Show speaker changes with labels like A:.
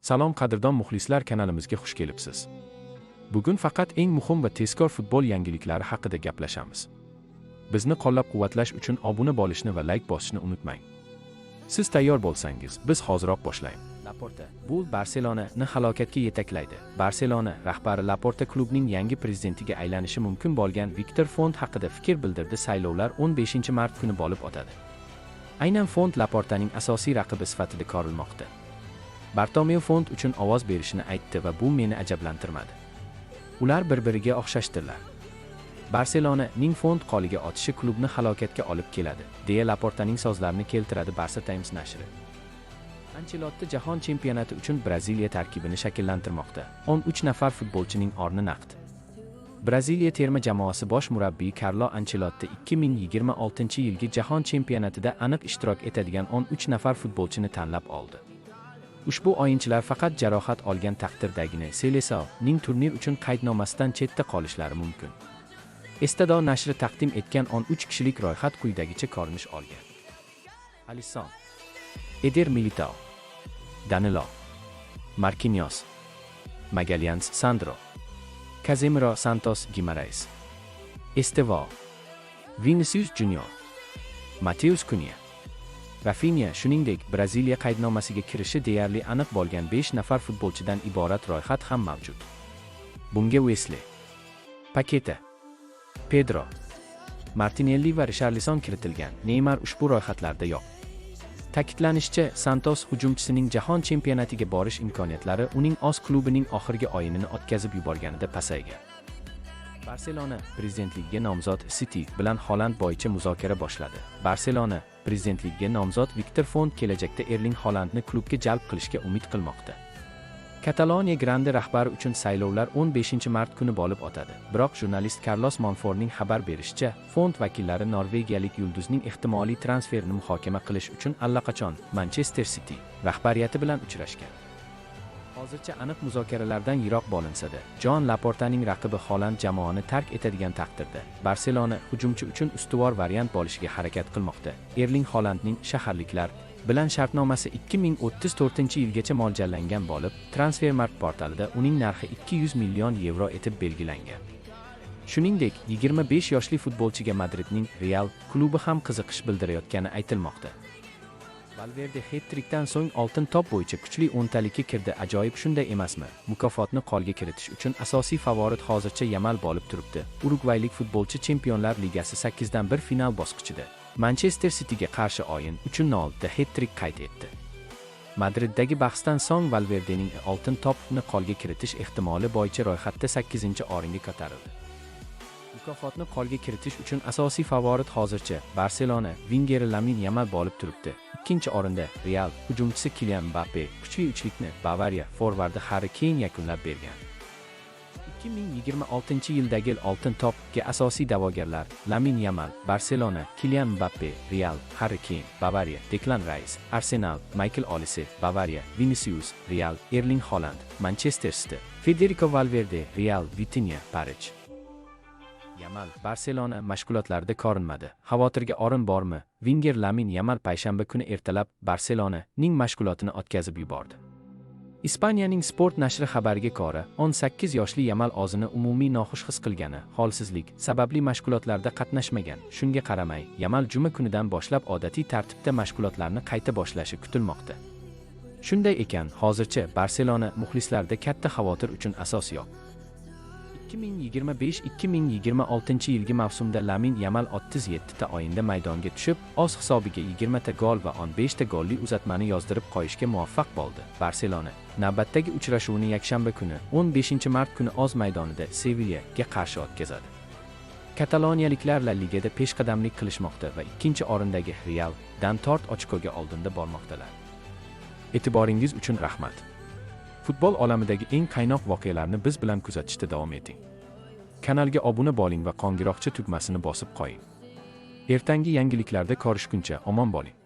A: Salom qadrdon muxlislar, kanalimizga xush kelibsiz. Bugun faqat eng muhim va tezkor futbol yangiliklari haqida gaplashamiz. Bizni qo'llab-quvvatlash uchun obuna bo'lishni va like bosishni unutmang. Siz tayyor bo'lsangiz, biz hoziroq boshlaymiz. Laporta bu Barselonani halokatga yetaklaydi. Barselona rahbari Laporta klubning yangi prezidentiga aylanishi mumkin bo'lgan Viktor Font haqida fikr bildirdi. Saylovlar 15-mart kuni bo'lib o'tadi. Aynan Font Laportaning asosiy raqibi sifatida ko'rilmoqda. Bartomeu Font uchun ovoz berishini aytdi va bu meni ajablantirmadi. Ular bir-biriga o'xshashdirlar. Barselonaning Font qoliga otishi klubni halokatga olib keladi, deya Laportaning so'zlarini keltiradi Barça Times nashri. Ancelotti jahon chempionati uchun Braziliya tarkibini shakllantirmoqda. 13 nafar futbolchining o'rni naqd. Braziliya terma jamoasi bosh murabbiyi Carlo Ancelotti 2026-yilgi jahon chempionatida aniq ishtirok etadigan 13 nafar futbolchini tanlab oldi. Ushbu o'yinchilar faqat jarohat olgan taqdirdagina Selesao'ning turnir uchun qaydnomasidan chetda qolishlari mumkin. Estado nashri taqdim etgan 13 kishilik ro'yxat quyidagicha ko'rinish olgan. Alisson, Eder Militao, Danilo, Marquinhos, Magalhães, Sandro, Casemiro, Santos, Guimarães, Estevão, Vinicius Junior, Mateus Cunha, Rafinha. Shuningdek, Braziliya qaydnomasiga kirishi deyarli aniq bo'lgan 5 nafar futbolchidan iborat ro'yxat ham mavjud. Bunga Wesley, Paqueta, Pedro, Martinelli va Richarlison kiritilgan. Neymar ushbu ro'yxatlarda yo'q. Ta'kidlanishicha, Santos hujumchisining jahon chempionatiga borish imkoniyatlari uning o'z klubining oxirgi o'yinini o'tkazib yuborganida pasaygan. Barselona prezidentligiga nomzod City bilan Haaland bo'yicha muzokara boshladi. Barselona prezidentligiga nomzod Viktor Font kelajakda Erling Haalandni klubga jalb qilishga umid qilmoqda. Kataloniya grandi rahbari uchun saylovlar 15-mart kuni bo'lib o'tadi. Biroq jurnalist Carlos Monfortning xabar berishicha, Font vakillari norvegiyalik yulduzning ehtimoliy transferini muhokama qilish uchun allaqachon Manchester City rahbariyati bilan uchrashgan. Hozircha aniq muzokaralardan yiroq bo'linsa-da, Joan Laportaning raqibi Haaland jamoani tark etadigan taqdirda Barselona hujumchi uchun ustuvor variant bo'lishiga harakat qilmoqda. Erling Haalandning shaharliklar bilan shartnomasi 2034-yilgacha mo'ljallangan bo'lib, Transfermarkt portalida uning narxi 200 million yevro etib belgilangan. Shuningdek, 25 yoshli futbolchiga Madridning Real klubi ham qiziqish bildirayotgani aytilmoqda. Valverde hat-trikdan so'ng oltin to'p bo'yicha kuchli 10talikka kirdi. Ajoyib, shunday emasmi? Mukofotni qo'lga kiritish uchun asosiy favorit hozircha Yamal bo'lib turibdi. Urugvaylik futbolchi Chempionlar Ligasi 8dan 1 final bosqichida Manchester Cityga qarshi o'yin 3-0 hat-trik qayd etdi. Madriddagi bahsdan so'ng Valverdening oltin to'pni qo'lga kiritish ehtimoli bo'yicha ro'yxatda 8-o'ringa ko'tarildi. Mukofotni qo'lga kiritish uchun asosiy favorit hozircha Barselona vingeri Lamine Yamal bo'lib turibdi. Ikkinchi o'rinda Real hujumchisi Kylian Mbappe, kuchli uchlikni Bavariya forvardi Harry Kane yakunlab bergan. 2026-yildagi oltin to'pga asosiy da'vogarlar Lamine Yamal, Barselona, Kylian Mbappe, Real, Harry Kane, Bavariya, Declan Rice, Arsenal, Michael Olise, Bavariya, Vinicius, Real, Erling Haaland, Manchester City, Federico Valverde, Real, Vitinha, Parij. Yamal Barselona mashg'ulotlarida ko'rinmadi. Xavotirga o'rin bormi? Vinger Lamine Yamal payshanba kuni ertalab Barselonaning mashg'ulotini o'tkazib yubordi. Ispaniyaning Sport nashri xabariga ko'ra, 18 yoshli Yamal o'zini umumiy noxush his qilgani, holsizlik sababli mashg'ulotlarda qatnashmagan. Shunga qaramay, Yamal juma kunidan boshlab odatiy tartibda mashg'ulotlarni qayta boshlashi kutilmoqda. Shunday ekan, hozircha Barselona muxlislarida katta xavotir uchun asos yo'q. 2025-2026-yilgi mavsumda Lamine Yamal 37 ta o'yinda maydonga tushib, o'z hisobiga 20 ta gol va 15 ta golli uzatmani yozdirib qo'yishga muvaffaq bo'ldi. Barselona navbatdagi uchrashuvini yakshanba kuni 15-mart kuni o'z maydonida Sevillaga qarshi o'tkazadi. Kataloniyaliklar La Ligada peshqadamlik qilishmoqda va ikkinchi o'rindagi Real dan 4 ochkoga oldinda bormoqdalar. E'tiboringiz uchun rahmat. Futbol olamidagi eng qaynoq voqealarni biz bilan kuzatishda davom eting. Kanalga obuna bo'ling va qo'ng'iroqcha tugmasini bosib qo'ying. Ertangi yangiliklarda ko'rishguncha omon bo'ling.